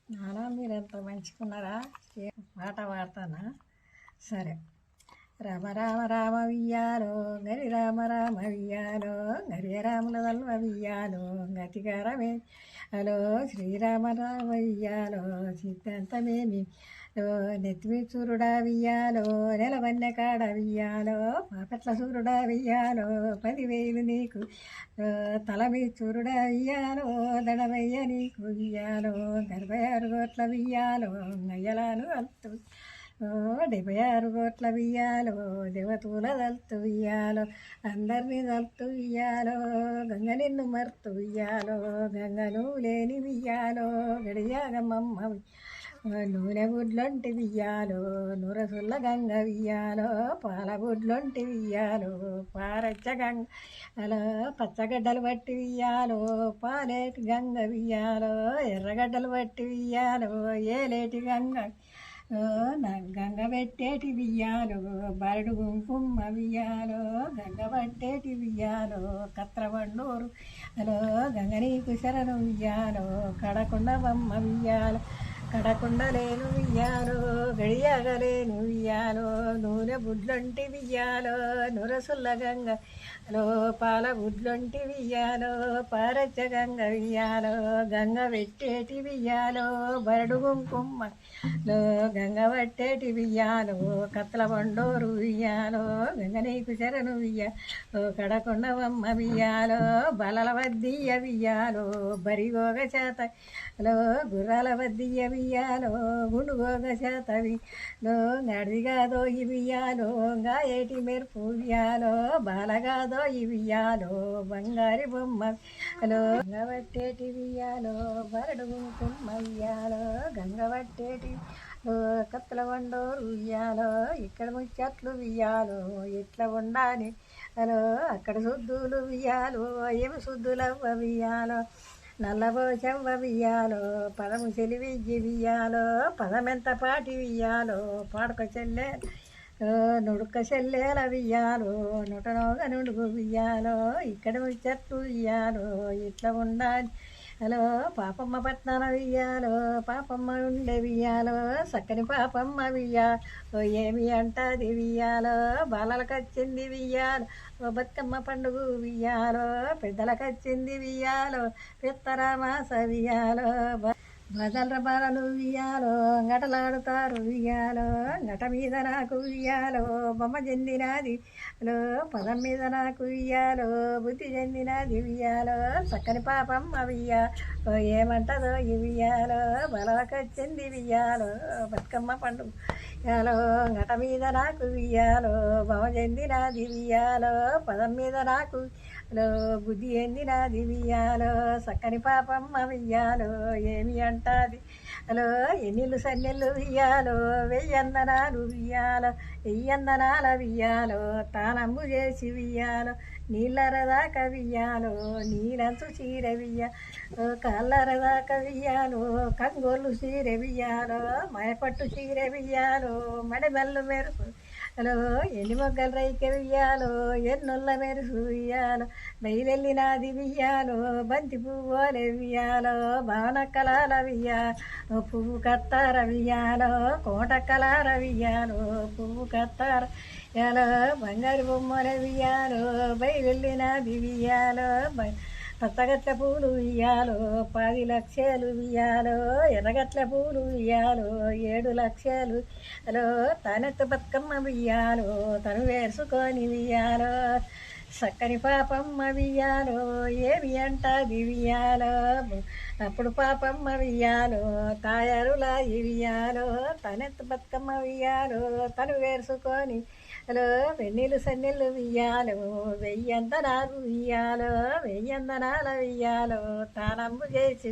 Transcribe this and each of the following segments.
నానా మీరు ఎంత మంచుకున్నారా? పాట పాడతానా? సరే. రామ రామ రామ వియ్యాలో గరి రామ రామ వియ్యాలో గరి రాముల దల్వ వియ్యాలో గతికారమే హలో శ్రీరామ రామ వియ్యాలో సిద్ధాంతమేమి నెత్తిమి సూర్యుడా వియ్యాలో నెలవన్నె కాడ వియ్యాలో పాపట్ల సూర్యుడా వియ్యాలో 10,000 నీకు తలమి సూర్యుడా వియ్యాలో దడవయ్య నీకు వియ్యాలో 26 కోట్ల వియ్యాలో నయ్యలాను అల్తు 76 కోట్ల వియ్యాలో దేవతూల దల్తు వియ్యాలో అందరినీ దల్తు వియ్యాలో గంగ నిన్ను మర్తు వియ్యాలో గంగను లేని వియ్యాలో గడియాగమ్మమ్మ నూనె బుడ్లొంటి వియ్యాలో నూరసుల్ల గంగ వియ్యాలో పాల బుడ్లొంటి వియ్యాలో పారచ్చ గంగ అలా పచ్చగడ్డలు పట్టి వియ్యాలో పాలేటి గంగ వియ్యాలో ఎర్రగడ్డలు పట్టి వియ్యాలో ఏలేటి గంగ గంగ పెట్టేటి వియ్యాలో బరడు కుంకుమ వియ్యాలో గంగ పట్టేటి వియ్యాలో కత్రబండూరు హలో గంగ నీకు శరణు వియ్యాలో కడకుండ బొమ్మ వియ్యాలో కడకుండ లేను వియ్యాలో గడియాగలేను వియ్యాలో నూనె బుడ్లొంటి వియ్యాలో నురసుల్ల గంగ హలో పాల బుడ్లొంటి వియ్యాలో పారచ్చ గంగ వియ్యాలో గంగ పెట్టేటి వియ్యాలో బరడు కుంకుమ గంగ పట్టేటి వియ్యాలో కత్తల బండోరు వియ్యాలో గంగ నీకు శరణు వియ్యాలో కడకొండవమ్మ వియ్యాలో బలల వద్దీయ వియ్యాలో బరిగోగ చేత హలో గుర్రాల వద్దీయ వియ్యాలో గుండుగోగ చేత విలో నడిగాదో ఈ వియ్యాలో గాయేటి మెరుపు వియ్యాలో బాలగాదో ఈ వియ్యాలో బంగారి బొమ్మ హలో గంగ పట్టేటి వియ్యాలో బరడు కుంకుమ వియ్యాలో గంగ పట్టేటి కత్తల వండోరు వియ్యాలో ఇక్కడ ముచ్చట్లు వియ్యాలో ఎట్లా ఉండాలి హలో అక్కడ శుద్ధులు వియ్యాలో ఏమి శుద్ధులవ్వ వియ్యాలో నల్లబోచవ్వ వియ్యాలో పదము చెలివిజ్జి వియ్యాలో పదమెంత పాటి వియ్యాలో పాడక చెల్లె నుడుక చెల్లెల వియ్యాలో నుటనోగ నుడుగు వియ్యాలో ఇక్కడ ముచ్చట్లు వియ్యాలో ఇట్లా ఉండాలి హలో పాపమ్మ పట్నాన వియ్యాలో పాపమ్మ ఉండే వియ్యాలో చక్కని పాపమ్మ వియ్యాలో ఏమి అంటది వియ్యాలో బాలలకు వచ్చింది వియ్యాలో బతుకమ్మ పండుగ వియ్యాలో పెద్దలకు వచ్చింది వియ్యాలో పెత్తరామాస వియ్యాలో బజల బాలలు వియ్యాలో గటలాడుతారు వియ్యాలో గట మీద నాకు వియ్యాలో బొమ్మ చెందినది హలో పదం మీద నాకు వియ్యాలో బుద్ధి చెందినది వియ్యాలో చక్కని పాపమ్మ వియ్యాలో ఏమంటదో ఈ వియ్యాలో బలవకొచ్చింది వియ్యాలో బతుకమ్మ పండుగ వియ్యాలో గట మీద నాకు వియ్యాలో బొమ్మ చెందినది వియ్యాలో పదం మీద నాకు హలో బుద్ధి చెందినది వియ్యాలో చక్కని పాపమ్మ వియ్యాలో ఏమి అంటది హలో ఎన్నిళ్ళు సన్నెళ్ళు వియ్యాలో వెయ్యందనాలు వియ్యాలో వెయ్యందనాల వియ్యాలో తానంబు చేసి వియ్యాలో నీళ్ళరదాకా వియ్యాలో నీలంచు చీర వియ్యాలో కల్లరదాకా వియ్యాలో కంగోళ్ళు చీర వియ్యాలో మయపట్టు చీర వియ్యాలో మడిమెల్లు మెరుపు హలో ఎన్ని మొగ్గల రైక వియ్యాలో ఎన్నొల్ల మెరుసు వియ్యాలో బయలెళ్ళినాది వియ్యాలో బంతి పువ్వులే వియ్యాలో బాణక్కలాల వియ్యాలో పువ్వు కత్తార వియ్యాలో కోటక్కలార వియ్యాలో పువ్వు కత్తార వియ్యాలో బంగారు బొమ్మల వియ్యాలో బయలెళ్ళినాది వియ్యాలో పచ్చగట్ల పూలు వియ్యాలో 10 లక్షలు వియ్యాలో ఎర్రగట్ల పూలు వియ్యాలో 7 లక్షలు హలో తనెత్తు బతుకమ్మ వియ్యాలో తను వేసుకొని వియ్యాలో చక్కని పాపమ్మ వియ్యాలో ఏమి అంటది వియ్యాలో అప్పుడు పాపమ్మ వియ్యాలో తాయారులా వియ్యాలో తనెత్తు బతుకమ్మ వియ్యాలో తను వేసుకొని హలో వెన్నీళ్ళు సన్నెళ్ళు వియ్యాలో వెయ్యందనాలు వియ్యాలో వెయ్యందనాల వియ్యాలో తానంబు చేసి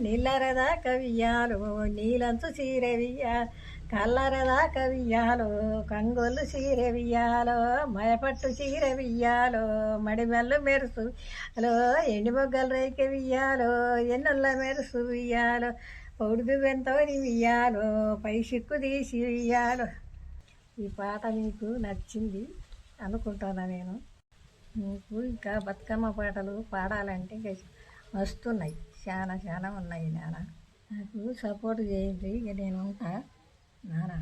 నీళ్ళరదాకా వియ్యాలో నీలంచు చీర వియ్యాలో కల్లరదాకా వియ్యాలో కంగోళ్ళు చీర వియ్యాలో మయపట్టు చీర వియ్యాలో మడిమెల్లు మెరుసు హలో ఎండి మొగ్గల రేఖ వియ్యాలో ఎన్నొల్ల మెరుసు వియ్యాలో పొడుగు వెంతోని వియ్యాలో పై సిక్కు తీసి వియ్యాలో ఈ పాట మీకు నచ్చింది అనుకుంటున్నా నేను. మీకు ఇంకా బతుకమ్మ పాటలు పాడాలంటే ఇంకా వస్తున్నాయి, చాలా చాలా ఉన్నాయి నాన్న. నాకు సపోర్ట్ చేయండి. ఇక నేను ఉంటా నాన్న.